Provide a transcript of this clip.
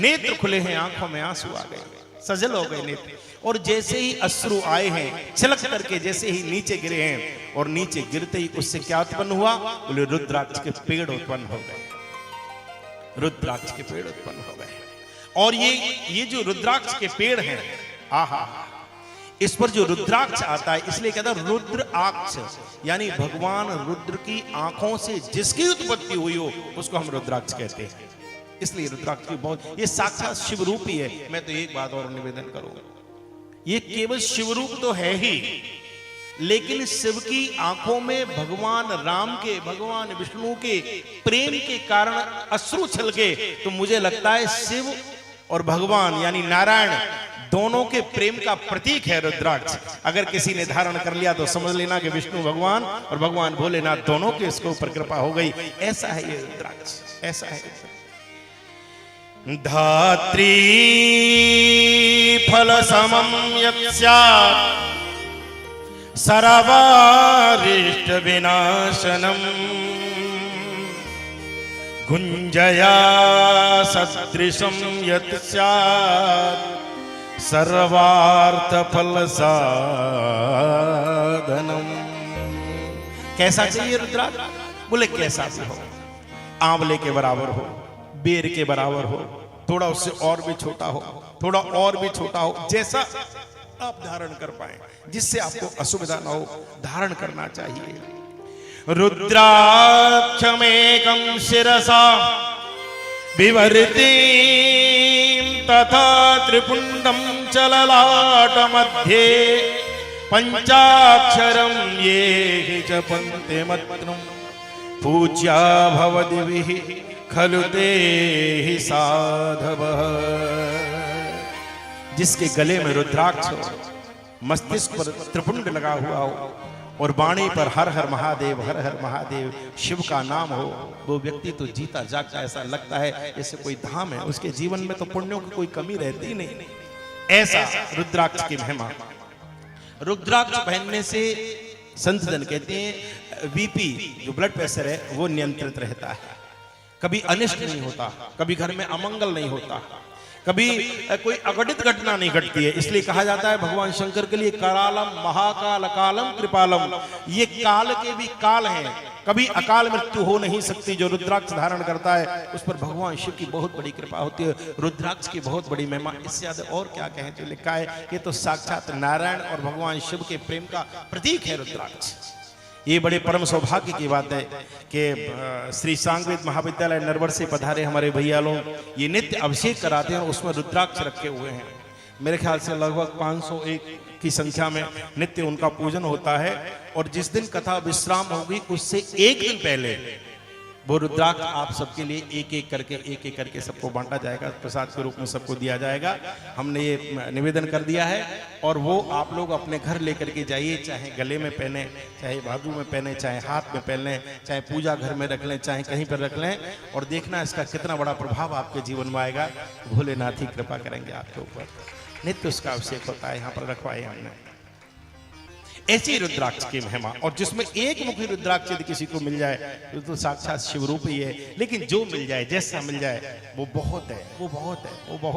नेत्र खुले हैं, आंखों में आंसू आ गए, सजल हो गए नेत्र। और जैसे ही अश्रु आए हैं छलक करके, जैसे ही नीचे गिरे हैं, और नीचे गिरते ही उससे क्या उत्पन्न हुआ? बोले रुद्राक्ष के पेड़ उत्पन्न हो गए, रुद्राक्ष के पेड़ उत्पन्न हो गए। और ये जो रुद्राक्ष के पेड़ हैं, आहा, इस पर जो रुद्राक्ष आता है, इसलिए कहता है रुद्राक्ष, यानी भगवान रुद्र की आंखों से जिसकी उत्पत्ति हुई हो उसको हम रुद्राक्ष कहते हैं। इसलिए रुद्राक्ष की बहुत, ये साक्षात शिव रूप ही है। मैं तो एक बात और निवेदन करूंगा, ये केवल शिव रूप तो है ही, लेकिन शिव की आंखों में भगवान राम के, भगवान विष्णु के प्रेम के कारण अश्रु छलके, तो मुझे लगता है शिव और भगवान यानी नारायण दोनों के प्रेम का प्रतीक है रुद्राक्ष। अगर किसी ने धारण कर लिया तो समझ लेना कि विष्णु भगवान और भगवान भोलेनाथ दोनों के इसके ऊपर कृपा हो गई। ऐसा है ये रुद्राक्ष, ऐसा है। धात्री फल समम यत्स्यात् सर्वारिष्ट विनाशनम गुंजया सदृशम यत्स्यात् सर्वार्थ फल साधनम। कैसा चाहिए रुद्राक्ष? बोले कैसा भी हो, आंवले के बराबर हो, बेर के बराबर हो, थोड़ा उससे और भी छोटा हो, थोड़ा और भी छोटा हो, जैसा आप धारण कर पाए, जिससे आपको असुविधा ना हो, धारण करना चाहिए। रुद्राक्षमेकं शिरसा विवर्ति तथा त्रिपुंडम चललाट मध्ये पंचाक्षरम ये जपन्ते मत्रम पूज्या भवदिभिः खलु ते साधवः। जिसके गले में रुद्राक्ष हो, मस्तिष्क पर त्रिपुंड लगा हुआ हो और वाणी पर हर हर महादेव, हर हर महादेव शिव का नाम हो, वो व्यक्ति तो जीता जागता, ऐसा लगता है जैसे कोई धाम है, उसके जीवन में तो पुण्यों की कोई कमी रहती ही नहीं। ऐसा रुद्राक्ष की महिमा। रुद्राक्ष पहनने से संत जन कहते हैं बीपी, जो ब्लड प्रेशर है, वो नियंत्रित रहता है, कभी अनिष्ट नहीं होता, कभी घर में अमंगल नहीं होता, कभी कोई अघटित घटना नहीं घटती है। इसलिए कहा जाता है भगवान शंकर के लिए करालम महाकाल कालम कृपालम, ये काल के भी काल हैं, कभी अकाल मृत्यु हो नहीं सकती। जो रुद्राक्ष धारण करता है उस पर भगवान शिव की बहुत बड़ी कृपा होती है। रुद्राक्ष की बहुत बड़ी महिमा, इससे ज्यादा और क्या कहें। जो लिखा है ये तो साक्षात नारायण और भगवान शिव के प्रेम का प्रतीक है रुद्राक्ष। ये बड़े परम सौभाग्य की बात है कि श्री सांगवेद महाविद्यालय नरवर से पधारे हमारे भैया लोग ये नित्य अभिषेक कराते हैं, उसमें रुद्राक्ष रखे हुए हैं। मेरे ख्याल से लगभग 501 की संख्या में नित्य उनका पूजन होता है। और जिस दिन कथा विश्राम होगी उससे एक दिन पहले वो रुद्राक्ष आप सबके लिए एक एक करके सबको बांटा जाएगा, प्रसाद के रूप में सबको दिया जाएगा। हमने ये निवेदन कर दिया है और वो आप लोग अपने घर लेकर के जाइए, चाहे गले में पहने, चाहे बाजू में पहने, चाहे हाथ में पहन लें, चाहे पूजा घर में रख लें, चाहे कहीं पर रख लें, और देखना इसका कितना बड़ा प्रभाव आपके जीवन में आएगा। भोलेनाथ ही कृपा करेंगे आपके ऊपर। नित्य उसका अभिषेक होता है, यहाँ पर रखवाए हमने। ऐसी रुद्राक्ष की महिमा, और जिसमें एक मुखी रुद्राक्ष यदि किसी को मिल जाए तो साक्षात शिव रूप ही है। लेकिन जो मिल जाए, जैसा मिल जाए, वो बहुत है, वो बहुत है, वो बहुत